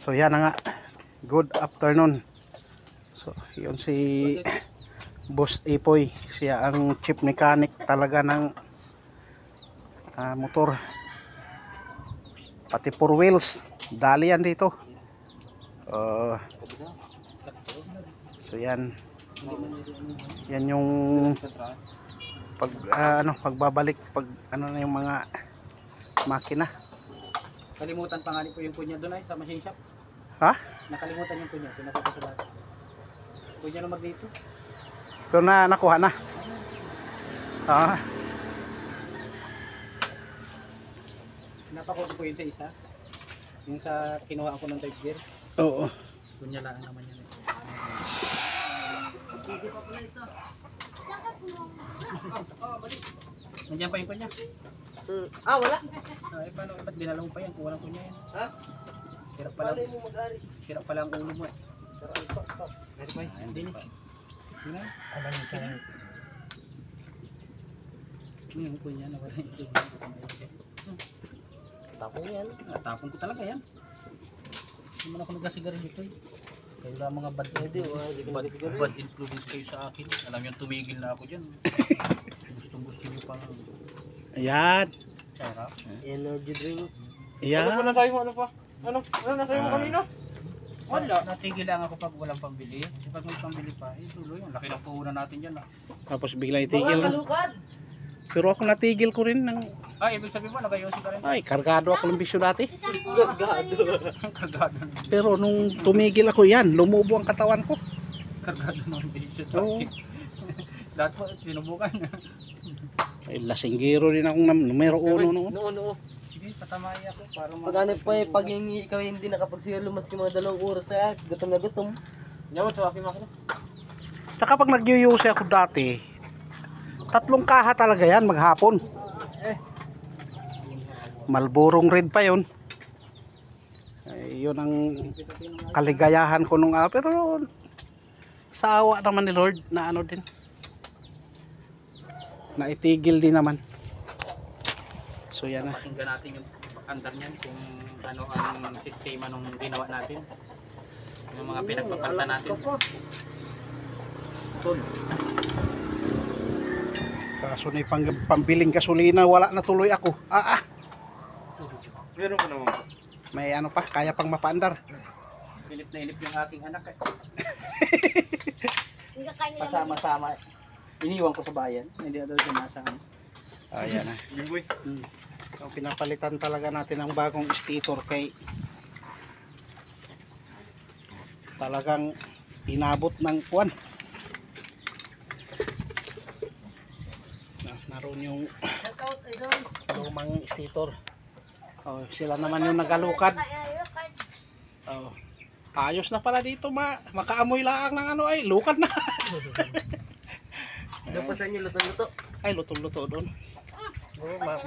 So yan na nga. Good afternoon. So yun si Boss Ipoy. Siya ang chief mechanic talaga ng motor. Pati 4 wheels. Dali yan dito. So yan. Yan yung pagbabalik pag ano na yung mga makina. Kalimutan pa nga po yung kunya doon ay sa machine shop. Ha? Nakalimutan yung kunya. Pinapakita ko dati. Kunya lumag dito. Pero nakuha na. Pinapakita ko yung sa isa. Yung sa kinuha ko ng type gear. Oo. Kunya lang naman yun. Hindi pa pala ito. Nandiyan pa yung kunya. Wala. Ay, paano ba't dinala mo pa yan kung walang kunya yan? Ha? Hirap pala. Paano mo mag-ari? Hirap pala ang ulo mo eh. Pero ang top. Meron pa yan? Hindi niya. Yun na. Alam niya siya. Yung kunya na wala yung kunya. Tapong yan. Natapon ko talaga yan. Hindi man ako nagkasigarin dito eh. Kayo lang mga bad bad influence kayo sa akin. Alam niyo tumigil na ako dyan. Gustong-gusto niyo pang Ayan. sarap. Energy drink. Ayan. Ano pa nasabi mo? Ano pa? Ano nasabi mo kanina? Wala. Natigil lang ako pag walang pambili. Kasi pag may pambili pa, tuloy. Ang laki ng puhunan natin dyan ah. Tapos bigla itigil. Mga kalukad. Pero ako natigil ko rin ng Ibig sabihin mo, nagayosi ka rin. ay, kargado ako ng bisyo dati. Gargado. Kargado. Pero nung tumigil ako yan, lumubo ang katawan ko. Kargado ng bisyo. Oo. Lahat po, sinubukan. Ay, lasinggero rin akong numero 1 noon. Oo. Sige, patamay ako. Para Pag ano pa eh, pag ikaw hindi nakapagsilumas maski mga 2 oras eh, gutom na gutom. Yaman sa akin makina. Tsaka pag nagyuyusi ako dati, 3 kaha talaga yan maghapon. Malburong red pa yun. Ay, yun ang kaligayahan ko nung pero sa awa naman ni Lord na ano din. Naitigil din naman. So yan na. Pakinggan natin yung andar niyan kung ano ang sistema nung ginawa natin. Yung mga pinagpapalta natin. Kaso na pambiling gasolina, wala na tuloy ako. Meron ko naman. May ano pa, kaya pang mapaandar. Pilip na ilip yung aking anak eh. Pasama-sama. Iniwan ko sa bayan. Hindi na daw sinasama. Ayan na. So, pinapalitan talaga natin ang bagong stator kay talagang inabot ng kuwan. Naroon yung lumang stator. Sila naman yung nagalukad. Ayos na pala dito, makaamoy lang ng ano ay lukad na. Doon pa sa inyo luto-luto. Ay luto-luto doon.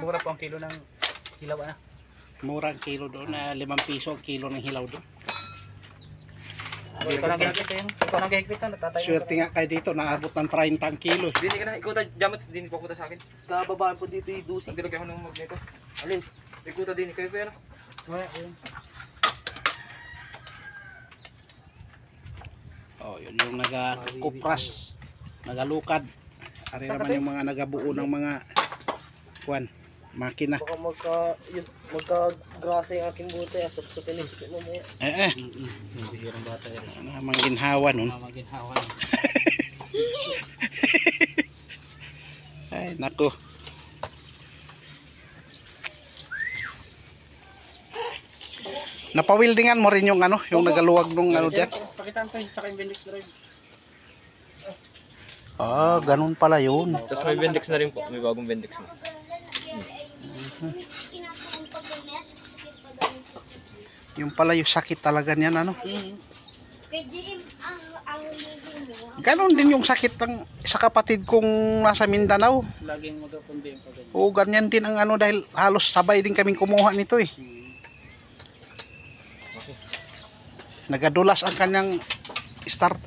Mura po ang kilo ng hilaw na. Mura ang kilo doon, 5 piso ang kilo ng hilaw doon. Ito lang gihigpit yun. Ito lang gihigpit yun. Swerte nga kayo dito, naabot ng 30 ang kilo. Dini ka na, ikuta, jamat din po kuta sa akin. Kababaan po dito yung dusi. Nagdilag ako ng mag nito. Alin? Ikuta din, kayo pa yan. Yun yung nagakupras, nagalukad. Ari naman yung mga nagabuo ng mga kuwan, makina. Baka magka-grasa yung aking buto, asap-sapin yung chikit mamaya. Bihirang bata yan. Mangginhawa nun. Maginhawa. Ay, naku. Napawildingan mo rin yung ano, yung nagaluwag nung ano dyan. Pakitaan to, saka yung Bendix drive. Ganun pala yun. Tapos may Bendix na rin po, may bagong Bendix na. Yung pala yung sakit talaga niyan ano. Ganon din yung sakit sa kapatid kong nasa Mindanao. Laging magkakundi yung pagganyan. Ganyan din ang ano dahil halos sabay din kaming kumuha nito eh. Nagadulas ang kanyang start,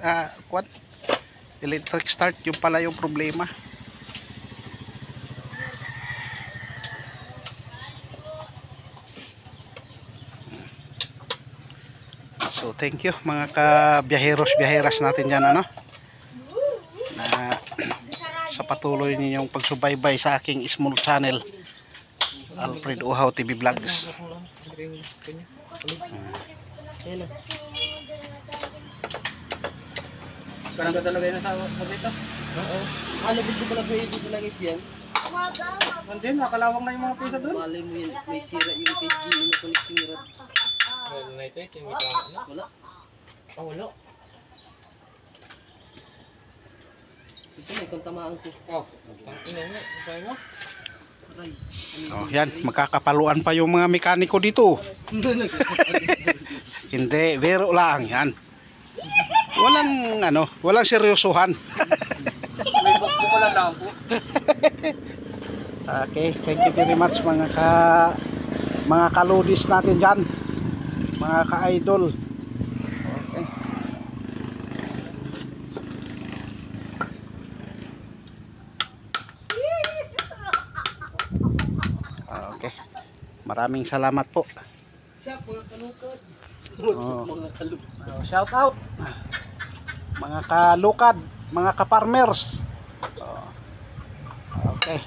electric start, yung pala yung problema. So thank you mga kabiyaheros, biyaheras natin dyan, ano, na sa patuloy ninyong pagsubaybay sa aking small channel, Alfred Uhaw TV Vlogs. Parang ka talaga yun sa dito. Oo. Ano dito pala may ibig lang yan? Nandun, nakalawang na yung mga pisa doon. Malay mo yun, may sira yung kay G na connecting rod. Wala na ito, yung may tama na. Wala. Ah, wala. Kasi may kontamaan ko. Oh, tangina mo. Sabi mo? Aray. Oh, yan, magkakapaluan pa yung mga mekaniko dito. Hindi, biro lang yan. Walang ano, walang seryosohan. May bukbo ko lang po. Okay, thank you very much mga kaludis natin diyan. Mga ka-idol. Okay. Okay. Maraming salamat po. Siya, mga kalukad. Oh. Mga kalukad. Shout out mga kalukad, mga ka-farmers. Okay.